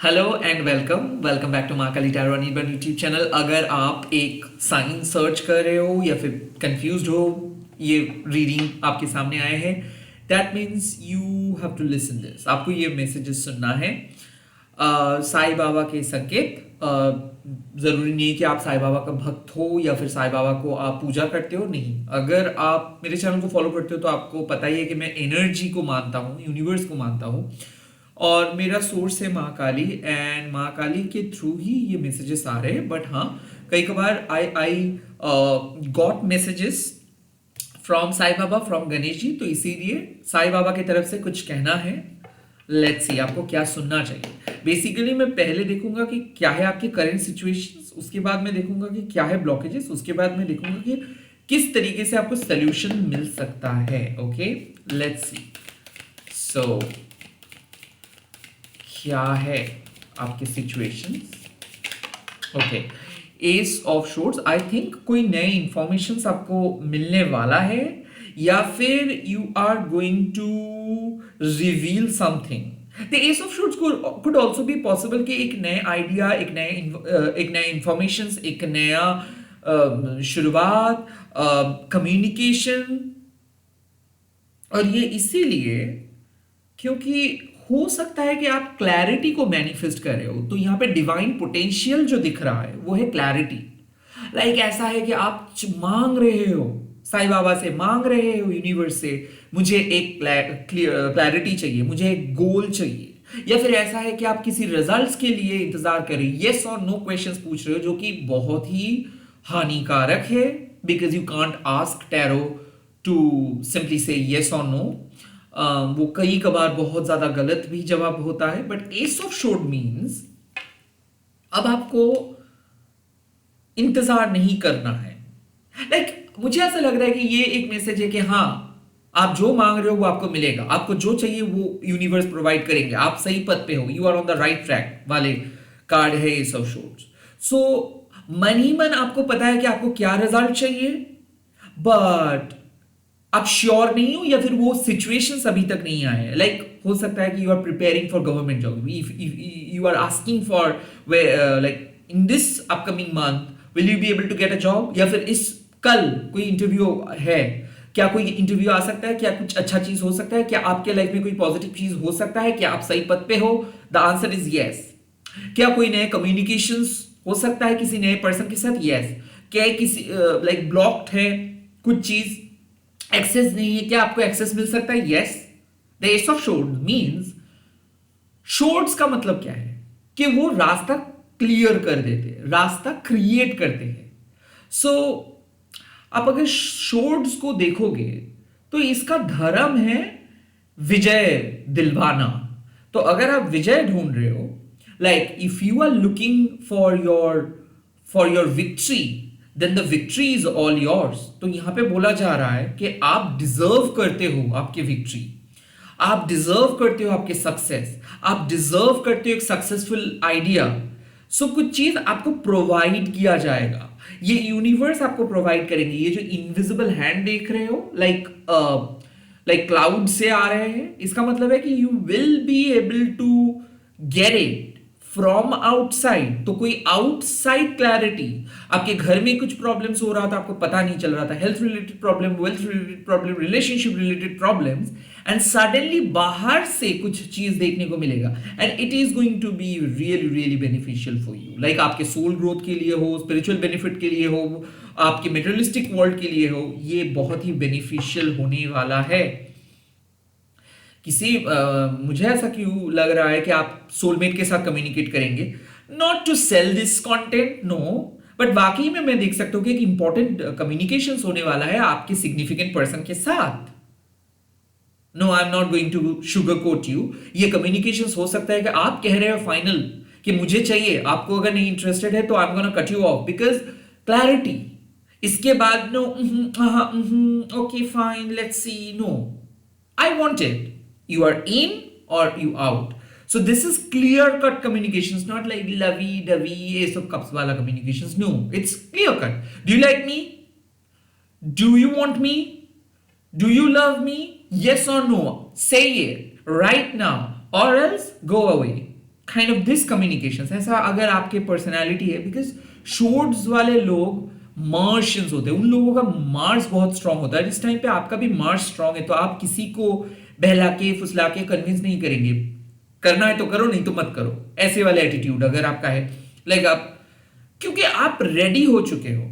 Hello and welcome back to Mahakali tarot Anirban YouTube channel. अगर आप एक साइन सर्च कर रहे हो या फिर कंफ्यूज्ड हो, ये रीडिंग आपके सामने आए हैं, that means you have to listen this. आपको ये मैसेजेस सुनना है। साईं बाबा के संकेत। ज़रूरी नहीं है कि आप साईं बाबा का भक्त हो या फिर साईं बाबा को आप पूजा करते हो, नहीं। अगर आप मेरे चैनल को फॉलो करते हो तो आपको पता ही है कि मैं एनर्जी को मानता हूँ, यूनिवर्स को मानता हूँ, और मेरा सोर्स है महाकाली, एंड महाकाली के थ्रू ही ये मैसेजेस आ रहे हैं। बट हाँ, कई कबार I got messages from Sai Baba, from Ganesh ji, तो इसीलिए साईं बाबा की तरफ से कुछ कहना है। लेट्स सी आपको क्या सुनना चाहिए। बेसिकली मैं पहले देखूंगा कि क्या है आपकी करंट सिचुएशंस, उसके बाद मैं देखूंगा कि क्या है ब्लॉकेजेस, उसके बाद मैं देखूंगा कि किस तरीके से आपको सोल्यूशन मिल सकता है। Okay, let's see. सो क्या है आपके situations? Okay, ace of swords. I think कोई नए इंफॉर्मेशन आपको मिलने वाला है, या फिर you are going to reveal something. The ace of swords could also be possible कि एक नए आइडिया, एक नए इंफॉर्मेशन, एक नया शुरुआत, कम्युनिकेशन। और ये इसीलिए क्योंकि हो सकता है कि आप क्लैरिटी को मैनिफेस्ट कर रहे हो। तो यहां पे डिवाइन पोटेंशियल जो दिख रहा है वो है क्लैरिटी। लाइक ऐसा है कि आप मांग रहे हो, साईं बाबा से मांग रहे हो, यूनिवर्स से, मुझे एक क्लैरिटी चाहिए, मुझे एक गोल चाहिए। या फिर ऐसा है कि आप किसी रिजल्ट्स के लिए इंतजार कर रहे हो, येस और नो क्वेश्चंस पूछ रहे हो, जो कि बहुत ही हानिकारक है, because you can't ask tarot to simply say yes और नो। वो कई कबार बहुत ज्यादा गलत भी जवाब होता है। But S of swords means अब आपको इंतजार नहीं करना है। मुझे ऐसा लग रहा है कि ये एक मैसेज है कि हाँ, आप जो मांग रहे हो वो आपको मिलेगा, आपको जो चाहिए वो यूनिवर्स प्रोवाइड करेंगे, आप सही पथ पे हो, you are on the right track वाले कार्ड है एस ऑफ शोर्ड्स। सो मन ही मन आपको पता है कि आपको क्या रिजल्ट चाहिए, बट आप श्योर नहीं हो, या फिर वो सिचुएशंस अभी तक नहीं आए हैं। हो सकता है कि you are preparing for government job, you are asking for in this upcoming month will you be able to get a job, या फिर इस कल कोई इंटरव्यू है, क्या कोई इंटरव्यू आ सकता है, क्या कुछ अच्छा चीज हो सकता है, क्या आपके लाइफ में कोई पॉजिटिव चीज हो सकता है, क्या आप सही पथ पे हो? The answer is yes. क्या कोई नए कम्युनिकेशंस हो सकता है किसी नए पर्सन के साथ? यस। क्या किसी ब्लॉक्ड है कुछ चीज, एक्सेस नहीं है, क्या आपको एक्सेस मिल सकता है? Yes. The ace of swords means, swords का मतलब क्या है कि वो रास्ता क्लियर कर देते हैं, रास्ता क्रिएट करते हैं। सो आप अगर शोर्ड्स को देखोगे तो इसका धर्म है विजय दिलवाना। तो अगर आप विजय ढूंढ रहे हो, if you are looking for your victory, then the victory is all yours. तो यहां पे बोला जा रहा है कि आप डिजर्व करते हो आपकी विक्ट्री, आप डिजर्व करते हो आपके सक्सेस, आप डिजर्व करते हो एक सक्सेसफुल आइडिया। सो कुछ चीज आपको प्रोवाइड किया जाएगा, ये यूनिवर्स आपको प्रोवाइड करेंगे। ये जो इनविजिबल हैंड देख रहे हो, लाइक क्लाउड से आ रहे हैं, इसका मतलब है कि you will be able to get it from outside. तो कोई आउटसाइड क्लैरिटी, आपके घर में कुछ प्रॉब्लम्स हो रहा था, आपको पता नहीं चल रहा था, health related problem, wealth related problem, relationship related problems, and suddenly बाहर से कुछ चीज देखने को मिलेगा, and it is going to be really really beneficial for you. Like आपके सोल ग्रोथ के लिए हो, स्पिरिचुअल बेनिफिट के लिए हो, आपके मेटेरियलिस्टिक वर्ल्ड के लिए हो, ये बहुत ही बेनिफिशियल होने वाला है। मुझे ऐसा क्यों लग रहा है कि आप सोलमेट के साथ कम्युनिकेट करेंगे, not to sell this content, no, but वाकई में मैं देख सकता हूं कि एक इंपॉर्टेंट कम्युनिकेशन होने वाला है आपके सिग्निफिकेंट पर्सन के साथ। No, I am not going to sugar coat you. ये कम्युनिकेशन हो सकता है कि आप कह रहे हो फाइनल कि मुझे चाहिए, आपको अगर नहीं इंटरेस्टेड है तो I am gonna cut you off, because clarity. इसके बाद no, okay fine, let's see, no, I want it. You are in or you out. So this is clear cut communications, not like lovey dovey, ace of cups wala communications. No, it's clear cut. Do you like me? Do you want me? Do you love me? Yes or no? Say it right now, or else go away. Kind of this communication, ऐसा अगर आपके personality है, because shorts वाले लोग Martians होते हैं, उन लोगों का मार्स बहुत स्ट्रांग होता है। जिस टाइम पे आपका भी मार्स स्ट्रांग है तो आप किसी को बहला के फुसला के कन्विंस नहीं करेंगे, करना है तो करो नहीं तो मत करो, ऐसे वाला एटीट्यूड अगर आपका है, लाइक आप, क्योंकि आप रेडी हो चुके हो,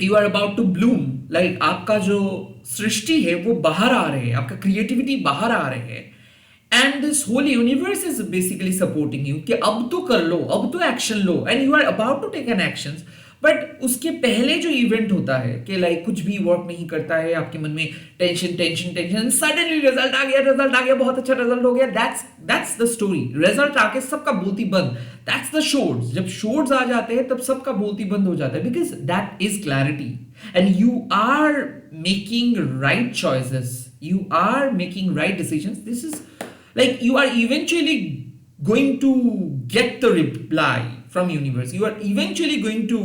you are about to bloom, like आपका जो सृष्टि है वो बाहर आ रहे हैं, आपका क्रिएटिविटी बाहर आ रहे हैं, and this whole universe is basically supporting you कि अब तो कर लो, अब तो एक्शन लो, and you are about to take an action. But उसके पहले जो इवेंट होता है कि लाइक कुछ भी वर्क नहीं करता है, आपके मन में tension tension tension, suddenly result आ गया, रिजल्ट आ गया, बहुत अच्छा रिजल्ट हो गया, दैट्स द स्टोरी। रिजल्ट आके सबका बोलती बंद, दैट्स द शोर्ट्स। जब शोर्ट्स आ जाते हैं तब सबका बोलती बंद हो जाता है, because that is clarity and you are making right choices, you are making right decisions. This is like you are eventually going to get the reply from universe, you are eventually going to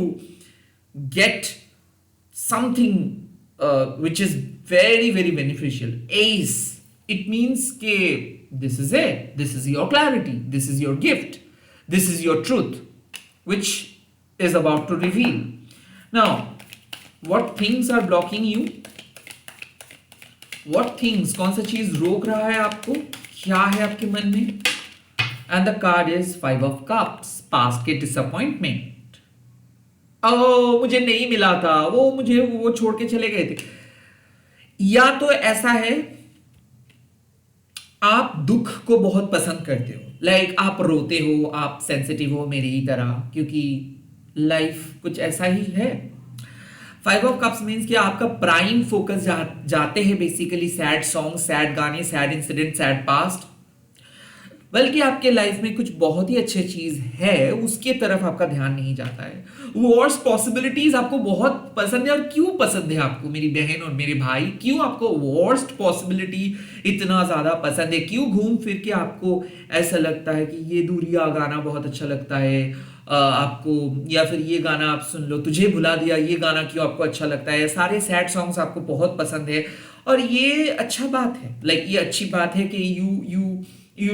get something which is very very beneficial. Ace, it means ke this is it, this is your clarity, this is your gift, this is your truth which is about to reveal. Now what things are blocking you, What things, कौन सा चीज रोक रहा है आपको, क्या है आपके मन में? And the card is 5 of cups, past के डिसअपॉइंटमेंट। ओ मुझे नहीं मिला था, वो मुझे वो छोड़ के चले गए थे। या तो ऐसा है आप दुख को बहुत पसंद करते हो, लाइक आप रोते हो, आप सेंसिटिव हो मेरी ही तरह, क्योंकि लाइफ कुछ ऐसा ही है। 5 ऑफ कप्स मीन्स कि आपका प्राइम फोकस जाते हैं बेसिकली सैड सॉन्ग, सैड गाने, सैड इंसिडेंट, सैड पास्ट, बल्कि आपके लाइफ में कुछ बहुत ही अच्छी चीज है उसके तरफ आपका ध्यान नहीं जाता है। वर्स्ट पॉसिबिलिटीज आपको बहुत पसंद है, और क्यों पसंद है आपको मेरी बहन और मेरे भाई, क्यों आपको वर्स्ट पॉसिबिलिटी इतना ज्यादा पसंद है? क्यों घूम फिर के आपको ऐसा लगता है कि ये दूरिया गाना बहुत अच्छा लगता है आपको, या फिर ये गाना आप सुन लो, तुझे भुला दिया, ये गाना क्यों आपको अच्छा लगता है? सारे सैड सॉन्ग्स आपको बहुत पसंद है, और ये अच्छा बात है, लाइक ये अच्छी बात है कि you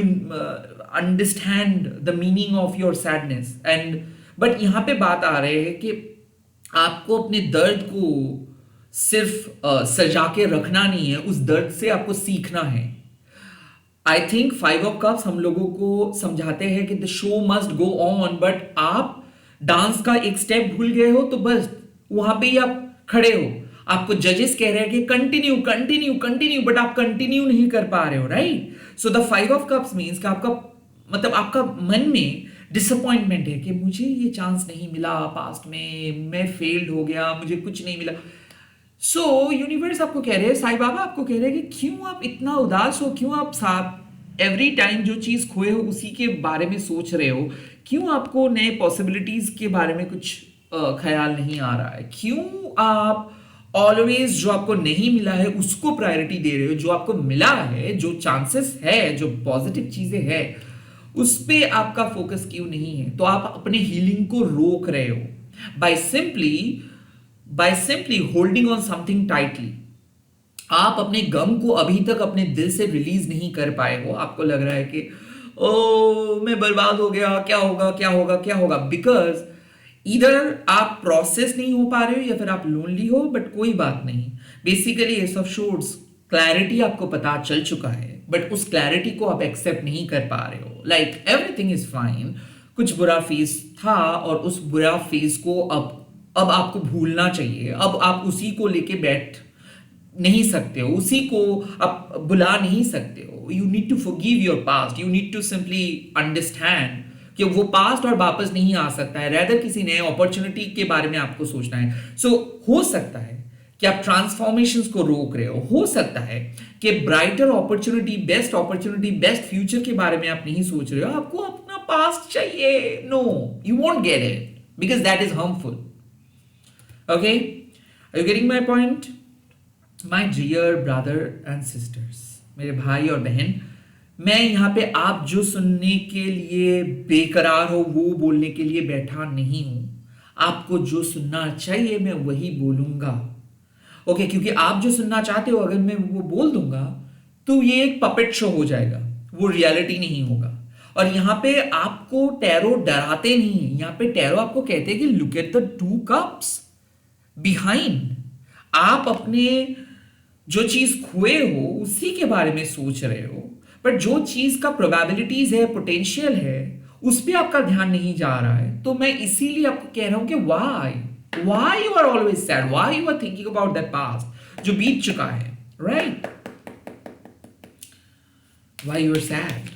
understand the meaning of your sadness, and but यहाँ पे बात आ रहे है कि आपको अपने दर्द को सिर्फ सजा के रखना नहीं है, उस दर्द से आपको सीखना है। आई थिंक 5 ऑफ कप्स हम लोगों को समझाते हैं कि the show must go on, but आप डांस का एक स्टेप भूल गए हो तो बस वहां पे ही आप खड़े हो, आपको जजेस कह रहे हैं कि कंटिन्यू कंटिन्यू कंटिन्यू, बट आप कंटिन्यू नहीं कर पा रहे हो, right? So the 5 of cups means कि आपका मतलब आपका मन में डिसअपॉइंटमेंट है कि मुझे ये चांस नहीं मिला, पास्ट में मैं फेल्ड हो गया, मुझे कुछ नहीं मिला। सो यूनिवर्स आपको कह रहे हैं, साईं बाबा आपको कह रहे हैं कि क्यों आप इतना उदास हो, क्यों आप साथ एवरी टाइम जो चीज खोए हो उसी के बारे में सोच रहे हो, क्यों आपको नए पॉसिबिलिटीज के बारे में कुछ ख्याल नहीं आ रहा है, क्यों आप ऑलवेज जो आपको नहीं मिला है उसको प्रायोरिटी दे रहे हो, जो आपको मिला है, जो चांसेस है, जो पॉजिटिव चीजें है उस पे आपका फोकस क्यों नहीं है? तो आप अपने हीलिंग को रोक रहे हो by simply holding on something tightly. आप अपने गम को अभी तक अपने दिल से रिलीज नहीं कर पाए हो, आपको लग रहा है कि ओ मैं बर्बाद हो गया, क्या होगा क्या होगा क्या होगा, बिकॉज इधर आप प्रोसेस नहीं हो पा रहे हो या फिर आप लोनली हो, बट कोई बात नहीं, basically S of shorts clarity आपको पता चल चुका है, बट उस क्लैरिटी को आप एक्सेप्ट नहीं कर पा रहे हो, लाइक एवरीथिंग इज फाइन, कुछ बुरा फेज था और उस बुरा फेज को अब आपको भूलना चाहिए, अब आप उसी को लेके बैठ नहीं सकते हो, उसी को आप बुला नहीं सकते हो, you need to forgive your past, you need to simply understand कि वो पास्ट और वापस नहीं आ सकता है, रेदर किसी नए अपॉर्चुनिटी के बारे में आपको सोचना है। सो हो सकता है कि आप ट्रांसफॉर्मेशंस को रोक रहे हो सकता है कि ब्राइटर अपॉर्चुनिटी, बेस्ट फ्यूचर के बारे में आप नहीं सोच रहे हो, आपको अपना पास्ट चाहिए। No, you won't get it because that is harmful. Okay, are you getting my point? My dear brother and sisters, मेरे भाई और बहन, मैं यहाँ पे आप जो सुनने के लिए बेकरार हो वो बोलने के लिए बैठा नहीं हूं, आपको जो सुनना चाहिए मैं वही बोलूंगा, ओके? क्योंकि आप जो सुनना चाहते हो अगर मैं वो बोल दूंगा तो ये एक पपेट शो हो जाएगा, वो रियलिटी नहीं होगा। और यहाँ पे आपको टैरो डराते नहीं है, यहाँ पे टैरो आपको कहते हैं कि look at the two cups behind. आप अपने जो चीज खोए हो उसी के बारे में सोच रहे हो, बट जो चीज का प्रोबेबिलिटीज है, पोटेंशियल है, उस पे आपका ध्यान नहीं जा रहा है। तो मैं इसीलिए आपको कह रहा हूं कि why you are always sad, why you are thinking about that past जो बीत चुका है, right? Why you are sad.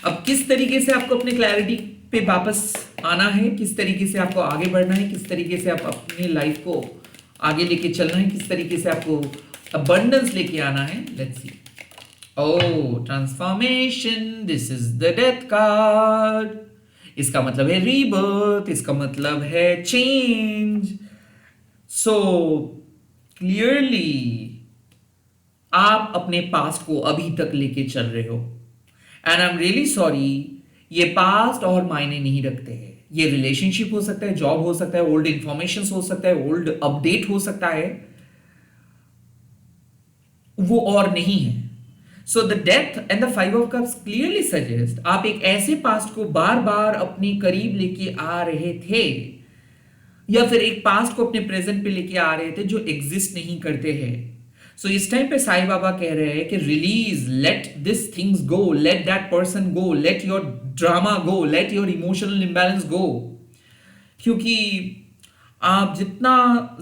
अब किस तरीके से आपको अपने क्लैरिटी पे वापस आना है, किस तरीके से आपको आगे बढ़ना है, किस तरीके से आप अपनी लाइफ को आगे लेके चलना है, किस तरीके से आपको अबंडेंस लेके आना है, let's see. Oh, transformation, this is the death card. इसका मतलब है रीबर्थ, इसका मतलब है चेंज। सो क्लियरली आप अपने पास्ट को अभी तक लेके चल रहे हो, and I am really sorry. ये पास्ट और मायने नहीं रखते हैं। ये रिलेशनशिप हो सकता है, जॉब हो सकता है, ओल्ड इंफॉर्मेशन हो सकता है, ओल्ड अपडेट हो सकता है, वो और नहीं है। So the death and the five of cups clearly suggest आप एक ऐसे पास्ट को बार बार अपने करीब लेके आ रहे थे, या फिर एक पास्ट को अपने प्रेजेंट पे लेके आ रहे थे जो एग्जिस्ट नहीं करते हैं। सो इस टाइम पे साईं बाबा कह रहे हैं कि release, let this things go, let that person go, let your drama go, let your emotional imbalance go. क्योंकि आप जितना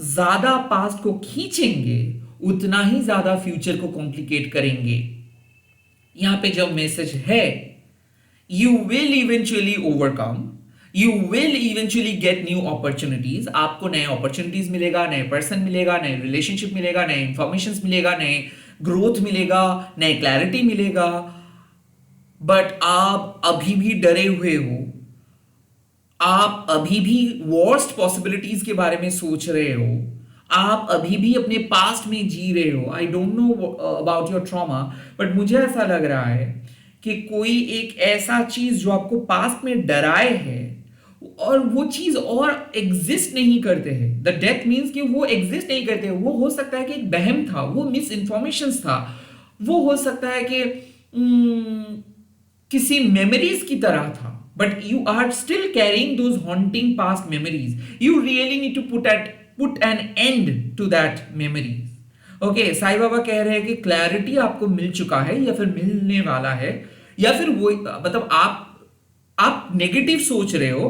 ज्यादा पास्ट को खींचेंगे उतना ही ज्यादा फ्यूचर को कॉम्प्लिकेट करेंगे। यहां पे जो मैसेज है, you will eventually overcome, you will eventually get new opportunities. आपको नए अपॉर्चुनिटीज मिलेगा, नए पर्सन मिलेगा, नए रिलेशनशिप मिलेगा, नए इंफॉर्मेशन मिलेगा, नए ग्रोथ मिलेगा, नए क्लैरिटी मिलेगा। बट आप अभी भी डरे हुए हो, आप अभी भी वर्स्ट पॉसिबिलिटीज के बारे में सोच रहे हो, आप अभी भी अपने पास्ट में जी रहे हो। I don't know about your trauma, but मुझे ऐसा लग रहा है कि कोई एक ऐसा चीज जो आपको पास्ट में डराए है और वो चीज और एग्जिस्ट नहीं करते हैं। द डेथ मीन्स कि वो एग्जिस्ट नहीं करते। वो हो सकता है कि एक बहम था, वो मिस इंफॉर्मेशन था, वो हो सकता है कि किसी मेमोरीज की तरह था, but you are still carrying those haunting past memories. You really need to put an end to that memories. Okay, Sai Baba कह रहे हैं कि क्लैरिटी आपको मिल चुका है या फिर मिलने वाला है, या फिर वो मतलब आप नेगेटिव सोच रहे हो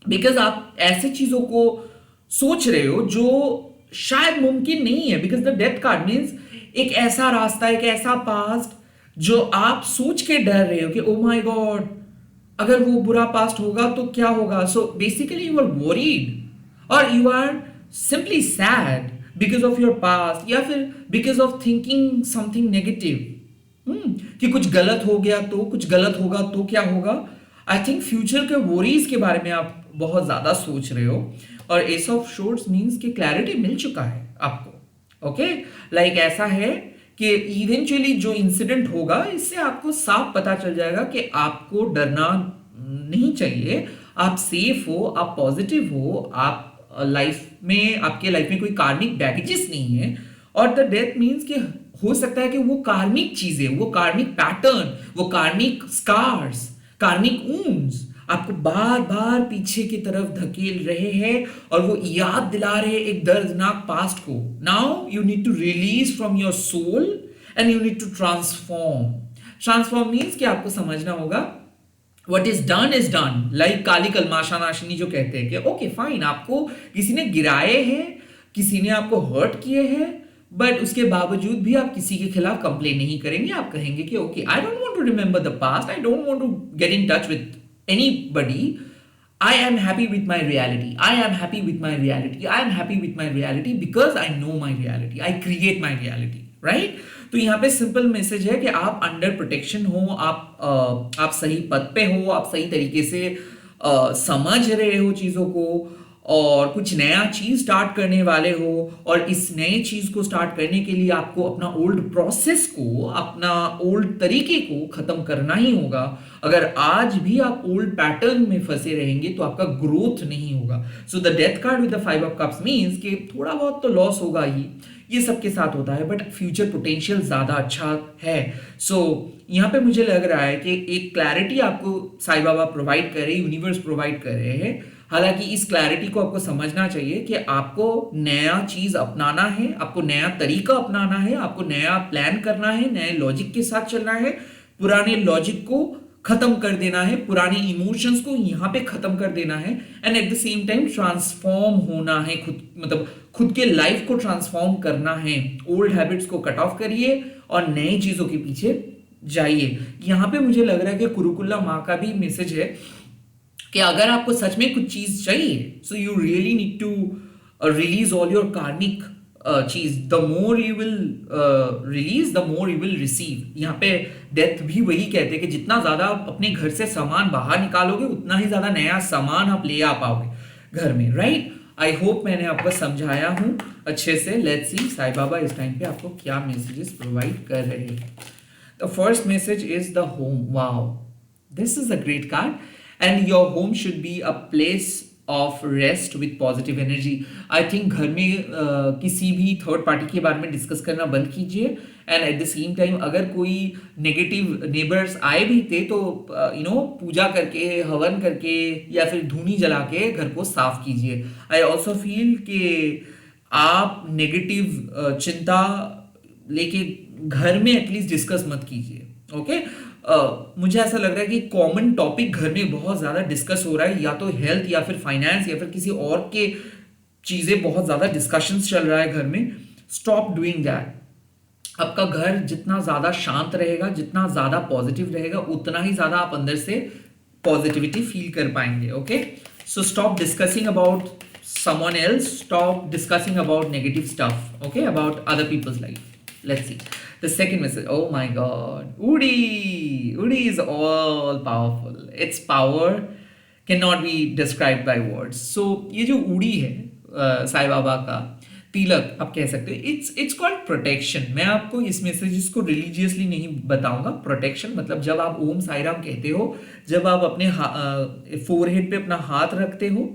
बिकॉज आप ऐसे चीजों को सोच रहे हो जो शायद मुमकिन नहीं है। Because the death card means एक ऐसा रास्ता, एक ऐसा पास्ट जो आप सोच के डर रहे हो कि ओ माय गॉड, अगर वो बुरा पास्ट होगा तो क्या होगा। So basically you are worried और you are simply sad because of your past, या फिर because of thinking something negative, कि कुछ गलत हो गया तो, कुछ गलत होगा तो क्या होगा। आई थिंक फ्यूचर के वरीज के बारे में आप बहुत ज्यादा सोच रहे हो। और एस ऑफ शोर्ड्स मींस कि क्लैरिटी मिल चुका है आपको। ओके, लाइक ऐसा है कि इवेंचुअली जो इंसिडेंट होगा इससे आपको साफ पता चल जाएगा कि आपको डरना नहीं चाहिए। आप सेफ हो, आप पॉजिटिव हो, आप लाइफ में, आपके लाइफ में कोई कार्मिक बैगेजेस नहीं है। और द डेथ मीन्स कि हो सकता है कि वो कार्मिक चीजें, वो कार्मिक पैटर्न, वो कार्मिक स्कार्स, कार्मिक वुंड्स आपको बार बार पीछे की तरफ धकेल रहे हैं और वो याद दिला रहे हैं एक दर्दनाक पास्ट को। Now you need to release from your soul and you need to transform. Transform means कि आपको समझना होगा what is done, like काली कलमाशा नाशिनी जो कहते हैं कि ओके फाइन, आपको किसी ने गिराए हैं, किसी ने आपको हर्ट किए हैं, बट उसके बावजूद भी आप किसी के खिलाफ कंप्लेन नहीं करेंगे। आप कहेंगे कि okay, I don't want to remember the past, I don't want to get in touch with anybody, I am happy with my reality, I am happy with my reality, I am happy with my reality because I know my reality, I create my reality, right. तो यहाँ पे simple message है कि आप under protection हो, आप सही पद पे हो, आप सही तरीके से समझ रहे हो चीजों को, और कुछ नया चीज स्टार्ट करने वाले हो। और इस नए चीज को स्टार्ट करने के लिए आपको अपना ओल्ड प्रोसेस को, अपना ओल्ड तरीके को खत्म करना ही होगा। अगर आज भी आप ओल्ड पैटर्न में फंसे रहेंगे तो आपका ग्रोथ नहीं होगा। So the death card with the five of cups means कि थोड़ा बहुत तो लॉस होगा ही, ये सबके साथ होता है, बट फ्यूचर पोटेंशियल ज़्यादा अच्छा है। सो यहाँ पे मुझे लग रहा है कि एक क्लैरिटी आपको साईं बाबा प्रोवाइड कर रहे, यूनिवर्स प्रोवाइड कर रहे हैं। हालांकि इस क्लैरिटी को आपको समझना चाहिए कि आपको नया चीज़ अपनाना है, आपको नया तरीका अपनाना है, आपको नया प्लान करना है, नए लॉजिक के साथ चलना है, पुराने लॉजिक को खत्म कर देना है, पुराने इमोशंस को यहाँ पे खत्म कर देना है, and at the same time transform होना है, खुद मतलब खुद के लाइफ को ट्रांसफॉर्म करना है। ओल्ड हैबिट्स को कट ऑफ करिए और नई चीजों के पीछे जाइए। यहाँ पे मुझे लग रहा है कि कुरुकुल्ला माँ का भी मैसेज है कि अगर आपको सच में कुछ चीज चाहिए, so you really need to release all your karmic चीज। The more you will release the more you will receive. यहाँ पे डेथ भी वही कहते हैं कि जितना ज्यादा आप अपने घर से सामान बाहर निकालोगे उतना ही ज्यादा नया सामान आप ले आ पाओगे घर में, राइट? आई होप मैंने आपको समझाया हूं अच्छे से। लेट्स सी साईं बाबा इस टाइम पे आपको क्या मैसेजेस प्रोवाइड कर रहे हैं। The first message is the home. Wow, this is a great card, and your home should be a place of rest with positive energy. I think घर में किसी भी थर्ड पार्टी के बारे में डिस्कस करना बंद कीजिए, and at the same time अगर कोई नेगेटिव नेबर्स आए भी थे तो पूजा करके, हवन करके या फिर धूनी जला के घर को साफ कीजिए। आई ऑल्सो फील कि आप नेगेटिव चिंता लेके घर में एटलीस्ट डिस्कस मत कीजिए, ओके? मुझे ऐसा लग रहा है कि कॉमन टॉपिक घर में बहुत ज्यादा डिस्कस हो रहा है, या तो हेल्थ या फिर फाइनेंस या फिर किसी और के चीजें बहुत ज्यादा डिस्कशंस चल रहा है घर में। Stop doing that. आपका घर जितना ज्यादा शांत रहेगा, जितना ज्यादा पॉजिटिव रहेगा, उतना ही ज्यादा आप अंदर से पॉजिटिविटी फील कर पाएंगे, okay? So stop discussing about someone else, stop discussing about negative stuff, okay, about other people's life. Let's see the second message. Oh my god, Udi is all powerful. Its power cannot be described by words. So ये जो Udi है साईं बाबा का तिलक आप कह सकते हो, it's called protection. मैं आपको इस मैसेजेस को रिलीजियसली नहीं बताऊंगा। प्रोटेक्शन मतलब जब आप ओम साई राम कहते हो, जब आप अपने फोरहेड पे अपना हाथ रखते हो,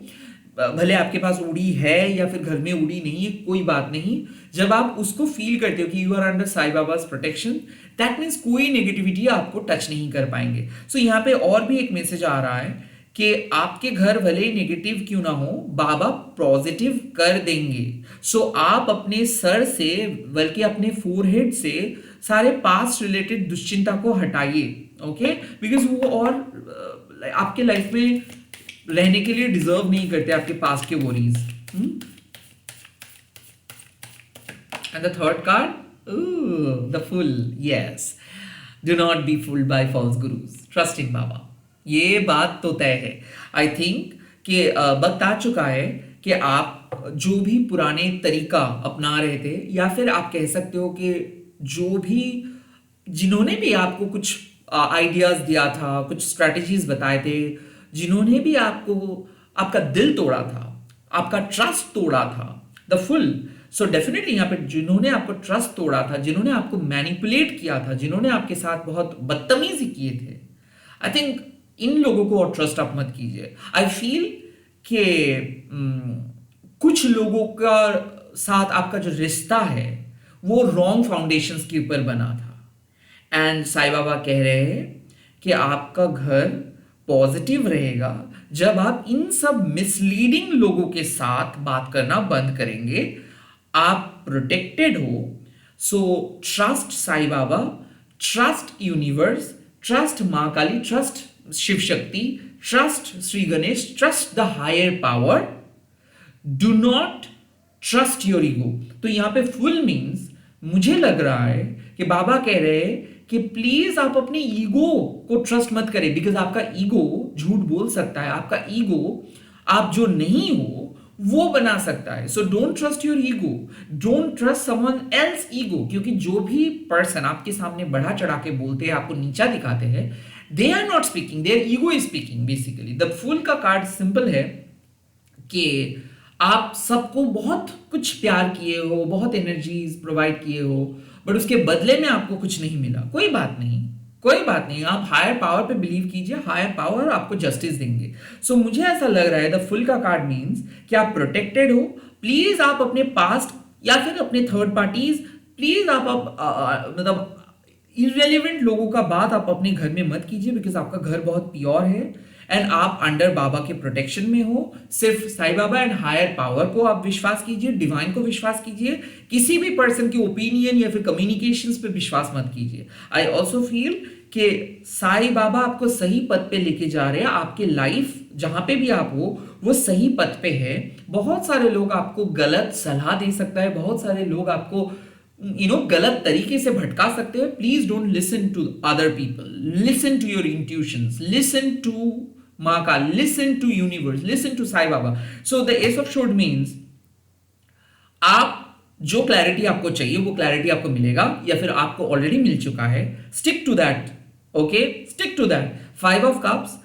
भले आपके पास उड़ी है या फिर घर में उड़ी नहीं है, कोई बात नहीं, जब आप उसको फील करते हो कि you are under Sai Baba's protection, that means कोई नेगेटिविटी आपको टच नहीं कर पाएंगे। सो यहाँ पे और भी एक मैसेज आ रहा है कि आपके घर भले ही नेगेटिव क्यों ना हो, बाबा पॉजिटिव कर देंगे। सो आप अपने सर से, बल्कि अपने फोरहेड से सारे पास्ट रिलेटेड दुश्चिंता को हटाइए, ओके? बिकॉज वो और आपके लाइफ में रहने के लिए डिजर्व नहीं करते आपके पास के worries. And the third card, the fool. Yes, do not be fooled by false gurus, trust in Baba. ये बात तो तय है। आई थिंक कि वक्त आ चुका है कि आप जो भी पुराने तरीका अपना रहे थे, या फिर आप कह सकते हो कि जो भी जिन्होंने भी आपको कुछ आइडियाज दिया था, कुछ स्ट्रेटजीज बताए थे, जिन्होंने भी आपको आपका दिल तोड़ा था, आपका ट्रस्ट तोड़ा था, द फुल। सो डेफिनेटली यहाँ पे जिन्होंने आपको ट्रस्ट तोड़ा था, जिन्होंने आपको मैनिपुलेट किया था, जिन्होंने आपके साथ बहुत बदतमीजी किए थे, आई थिंक इन लोगों को और ट्रस्ट आप मत कीजिए। आई फील कि कुछ लोगों का साथ आपका जो रिश्ता है वो रॉन्ग फाउंडेशंस के ऊपर बना था, एंड साईं बाबा कह रहे हैं कि आपका घर पॉजिटिव रहेगा जब आप इन सब मिसलीडिंग लोगों के साथ बात करना बंद करेंगे। आप प्रोटेक्टेड हो। So trust Sai Baba, trust universe, trust Maa Kali, trust Shiv Shakti, trust Shri Ganesh, trust the higher power. Do not trust your ego. तो यहां पे फुल मीन्स मुझे लग रहा है कि बाबा कह रहे हैं कि प्लीज आप अपने ईगो को ट्रस्ट मत करें, बिकॉज आपका ईगो झूठ बोल सकता है, आपका ईगो आप जो नहीं हो वो बना सकता है। सो don't trust your ego, don't trust someone else ego, क्योंकि जो भी पर्सन आपके सामने बढ़ा चढ़ा के बोलते हैं, आपको नीचा दिखाते हैं, they are not speaking, their ego is speaking basically. The fool का कार्ड सिंपल है कि आप सबको बहुत कुछ प्यार किए हो, बहुत एनर्जीज प्रोवाइड किए हो, बट उसके बदले में आपको कुछ नहीं मिला। कोई बात नहीं, कोई बात नहीं, आप हायर पावर पे बिलीव कीजिए, हायर पावर आपको जस्टिस देंगे। सो मुझे ऐसा लग रहा है द फुल का कार्ड मीन्स कि आप प्रोटेक्टेड हो। प्लीज आप अपने पास्ट या फिर अपने थर्ड पार्टीज, प्लीज आप मतलब इररेलेवेंट लोगों का बात आप अपने घर में मत कीजिए, बिकॉज आपका घर बहुत प्योर है एंड आप अंडर बाबा के प्रोटेक्शन में हो। सिर्फ Sai Baba and higher power को आप विश्वास कीजिए, डिवाइन को विश्वास कीजिए, किसी भी पर्सन की ओपिनियन या फिर कम्युनिकेशंस पे विश्वास मत कीजिए। आई ऑल्सो फील कि साईं बाबा आपको सही पथ पे लेके जा रहे हैं, आपके लाइफ जहां पे भी आप हो वो सही पथ पे है। बहुत सारे लोग आपको गलत सलाह दे सकता है, बहुत सारे लोग आपको गलत तरीके से भटका सकते हैं। Please don't listen to other people, listen to your intuitions, listen to माँ का, listen to universe, listen to Sai Baba. So the ace of swords means आप जो क्लैरिटी आपको चाहिए वो क्लैरिटी आपको मिलेगा, या फिर आपको ऑलरेडी मिल चुका है। Stick to that, okay, stick to that. Five of cups,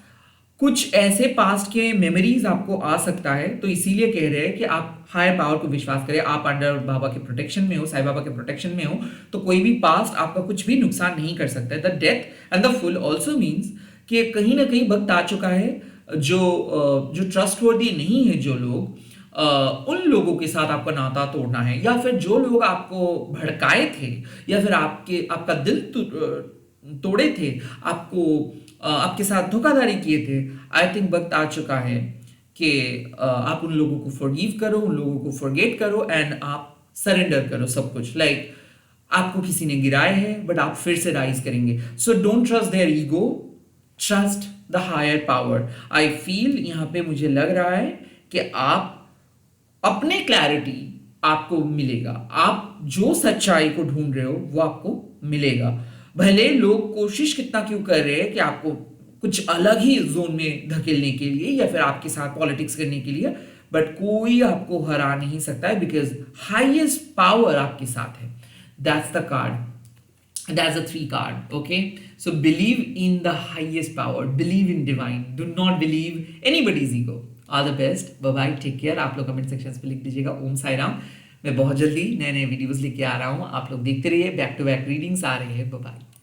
कुछ ऐसे पास्ट के मेमोरीज आपको आ सकता है, तो इसीलिए कह रहे हैं कि आप हायर पावर को विश्वास करें। आप अंडर बाबा के प्रोटेक्शन में हो, साईं बाबा के प्रोटेक्शन में हो, तो कोई भी पास्ट आपका कुछ भी नुकसान नहीं कर सकता है। The death and the full also means कि कहीं ना कहीं वक्त आ चुका है, जो ट्रस्टवर्दी नहीं है जो लोग, उन लोगों के साथ आपका नाता तोड़ना है, या फिर जो लोग आपको भड़काए थे या फिर आपका दिल तोड़े थे, आपके साथ धोखाधड़ी किए थे। आई थिंक वक्त आ चुका है कि आप उन लोगों को फॉरगिव करो, उन लोगों को फॉरगेट करो एंड आप सरेंडर करो सब कुछ। लाइक आपको किसी ने गिराया है बट आप फिर से राइज करेंगे। So don't trust their ego, trust the higher power. I feel यहाँ पे मुझे लग रहा है कि आप अपने क्लैरिटी आपको मिलेगा, आप जो सच्चाई को ढूंढ रहे हो वो आपको मिलेगा। भले लोग कोशिश कितना क्यों कर रहे हैं कि आपको कुछ अलग ही जोन में धकेलने के लिए या फिर आपके साथ पॉलिटिक्स करने के लिए, बट कोई आपको हरा नहीं सकता है, बिकॉज हाईएस्ट पावर आपके साथ है। That's the card, that's a three card. Okay, so believe in the highest power, believe in divine, do not believe anybody's ego. All the best, bye bye, take care। आप लोग comment section पे लिख दीजिएगा ओम साई राम। मैं बहुत जल्दी नए नए वीडियोस लेके आ रहा हूँ, आप लोग देखते रहिए, बैक टू बैक रीडिंग्स आ रही है। Bye bye.